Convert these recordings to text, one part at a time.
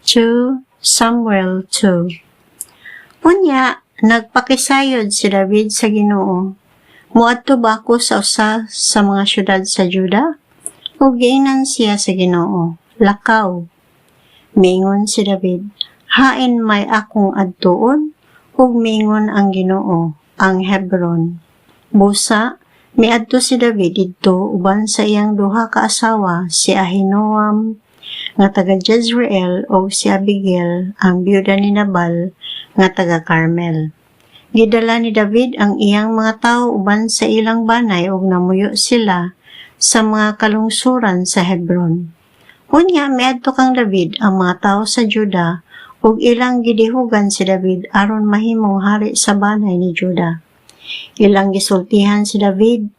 2 Samuel 2. Unya, nagpakisayod si David sa Ginoo. Muadto ba ako sa usa sa mga syudad sa Juda? Ug giingnan siya sa Ginoo, lakaw. Mingon si David, hain may akong adtuon, ug mingon ang Ginoo, ang Hebron. Busa, miadto si David didto uban sa iyang duha ka asawa, si Ahinoam nga taga Jezreel o si Abigail, ang biyuda ni Nabal nga taga Carmel. Gidala ni David ang iyang mga tao uban sa ilang banay ug namuyo sila sa mga kalungsuran sa Hebron. Unya miadto kang David ang mga tao sa Juda ug ilang gidihugan si David aron mahimong hari sa banay ni Juda. Ilang gisultihan si David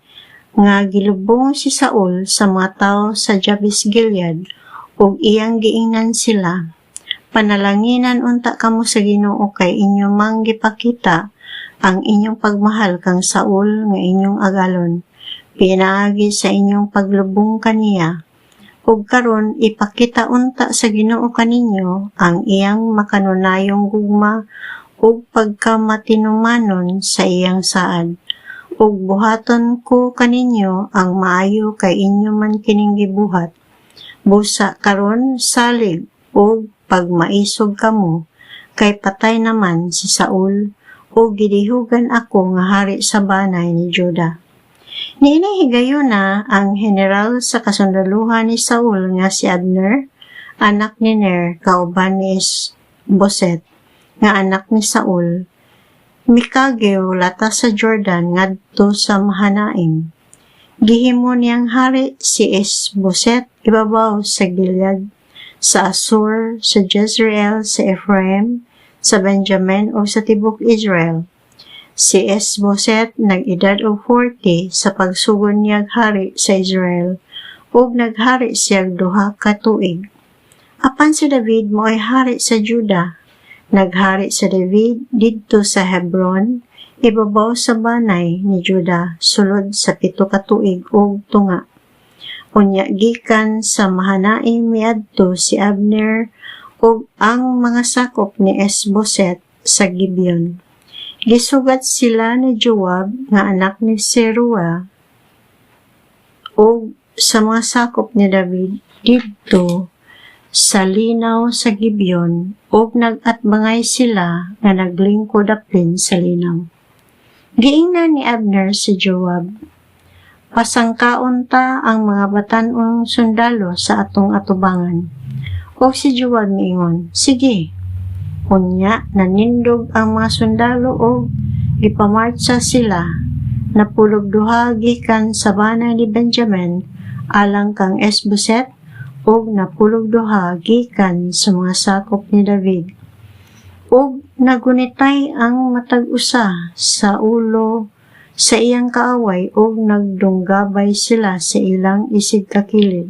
nga gilubong si Saul sa mga tao sa Jabes Gilead ug iyang giingnan sila. Panalanginan unta kamo sa Ginoo kay inyo mang gipakita ang inyong pagmahal kang Saul nga inyong agalon. Pinaagi sa inyong paglubong kaniya. Ug karon ipakita unta sa Ginoo kaninyo ang iyang makanunayong gugma ug pagkamatinumanon sa iyang saad. Ug buhaton ko kaninyo ang maayo kay inyo man kining gibuhat. Busa karon salig ug pagmaisog kamo kay patay naman si Saul ug gidihugan ako nga hari sa banay ni Juda. Niini higayuna ang general sa kasundaluhan ni Saul nga si Abner, anak ni Ner, kauban ni Isboset, nga anak ni Saul, mikagyo latas sa Jordan ngadto sa Mahanaim. Gihimo niyang hari si Isboset ibabaw sa Gilead, sa Asur, sa Jezreel, sa Ephraim, sa Benjamin o sa tibok Israel. Si Isboset nag-edad og 40 sa pagsugon niyag hari sa Israel ug naghari siyag duha ka tuig. Apan si David mo'y hari sa Juda. Naghari sa David didto sa Hebron, ibabaw sa banay ni Juda, sulod sa 7 ka tuig og tunga. Unya gikan sa Mahanaim miadto si Abner ug ang mga sakop ni Isboset sa Gibeon. Gisugat sila ni Joab nga anak ni Seruah ug sa mga sakop ni David didto sa linaw sa Gibeon ug nagatbangay sila nga naglingkod apin sa linaw. Giingnan ni Abner si Joab, pasangkaon ta ang mga batan-ong sundalo sa atong atubangan. O si Joab miingon, sige. Unya, nanindog ang mga sundalo o gipamartsa sila. Napulog duha gikan sa banay ni Benjamin alang kang Isboset o napulog duha gikan sa mga sakop ni David. O nagunitay ang matag usa sa ulo sa iyang kaaway o nagdunggabay sila sa ilang isig kakilid.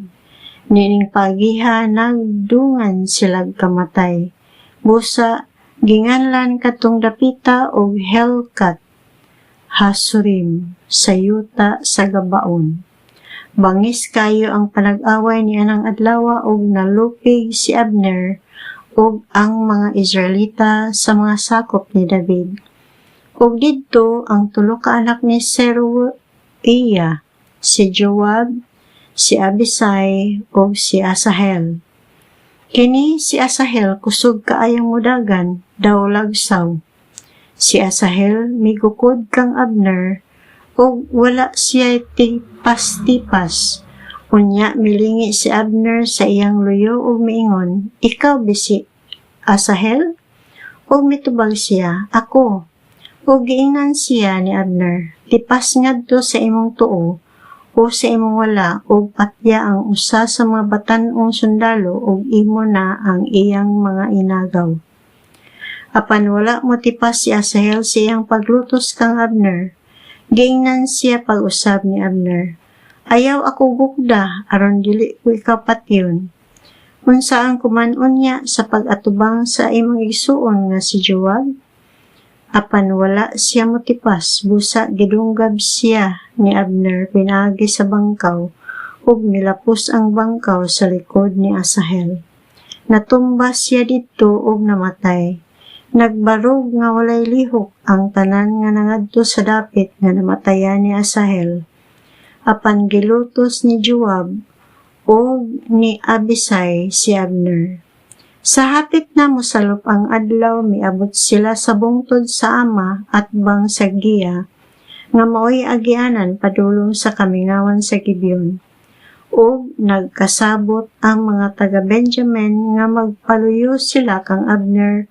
Nining pagiha nagdungan silag kamatay. Busa ginganlan katong dapita og Helkat Hasurim sa yuta sa Gabaon. Bangis kayo ang panag-away ni anang adlaw og nalupig si Abner ug ang mga Israelita sa mga sakop ni David. Ug didto ang tulo ka anak ni Seruiah, si Joab, si Abisai ug si Asahel. Kini si Asahel kusog kaayang mudagan, daw lagsaw. Si Asahel migukod kang Abner, ug wala siya tipas-tipas. Unya milingi si Abner sa iyang luyo ug miingon, ikaw bisi, Asahel? Ug mitubag siya, ako. Ug giingnan siya ni Abner, tipas ngadto sa imong tuo, o sa imong wala ug patya ang usa sa mga batan-ong sundalo ug imo na ang iyang mga inagaw. Apan wala mo tipas si Asahel sa iyang paglutos kang Abner. Giingnan siya pag-usab ni Abner, ayaw ako gukda aron dili ko ikaw patyon. Unsaan kuman-on niya sa pag-atubang sa imong igsuon nga si Joab? Apan wala siya motipas, busa gidunggab siya ni Abner pinaagi sa bangkaw ug milapos ang bangkaw sa likod ni Asahel. Natumba siya didto ug namatay. Nagbarog nga walay lihok ang tanan nga nangadto sa dapit nga namatayan ni Asahel. Apan gilutos ni Joab o ni Abisai si Abner. Sa hapit na mosalop ang adlaw, miabot sila sa bungtod sa ama at bang sa Giya, nga maoy agianan padulong sa kamingawan sa Gibeon. O nagkasabot ang mga taga-Benjamin nga magpaluyo sila kang Abner,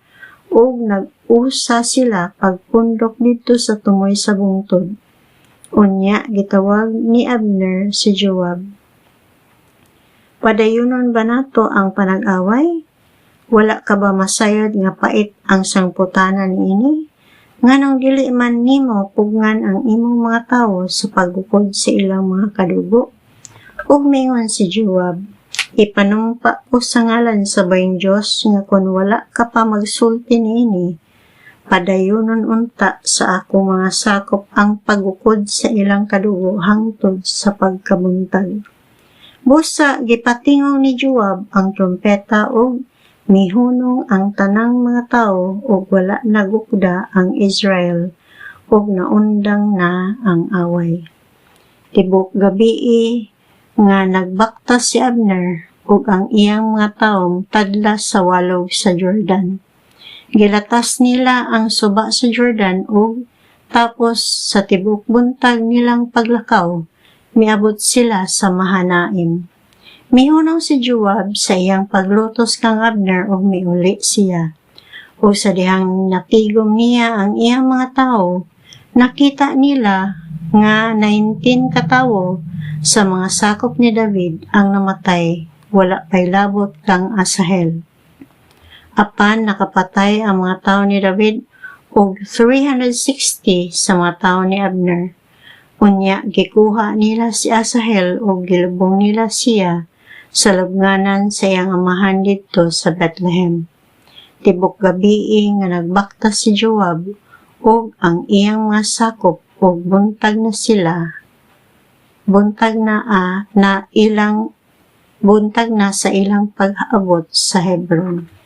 o nag-usa sila pagpundok dito sa tumoy sa bungtod. Unya gitawag ni Abner si Joab. Padayunon ba nato ang panag-away? Wala ka ba masayod nga pait ang sangputanan niini? Nganong dili man nimo pugngan ang imong mga tawo sa paggukod sa ilang mga kadugo? Ug mingon si Joab, ipanumpa ko sa ngalan sa bayang Diyos nga kung wala ka pa magsulti niini, padayunon unta sa ako mga sakop ang paggukod sa ilang kadugo hangtod sa pagkabuntag. Busa gipatingong ni Joab ang trumpeta ug mihunong ang tanang mga tao ug wala nagukda ang Israel ug naundang na ang away. Tibok gabii nga nagbakta si Abner ug ang iyang mga tawo tadlas sa walog sa Jordan. Gilatas nila ang suba sa Jordan ug tapos sa tibok buntag nilang paglakaw, miabot sila sa Mahanaim. Mihunong si Joab sa iyang paglutos kang Abner ug miuli siya. O sa dihang natigom niya ang iyang mga tao, nakita nila nga 19 katawo sa mga sakop ni David ang namatay, wala pay labot kang Asahel. Apan nakapatay ang mga tao ni David ug 360 sa mga tao ni Abner. Unya gikuha nila si Asahel ug gilubong nila siya sa lubnganan sa iyang amahan didto sa Bethlehem. Tibok gabii nga nagbakta si Joab ug ang iyang mga sakop ug buntag na sa ilang pag-abot sa Hebron.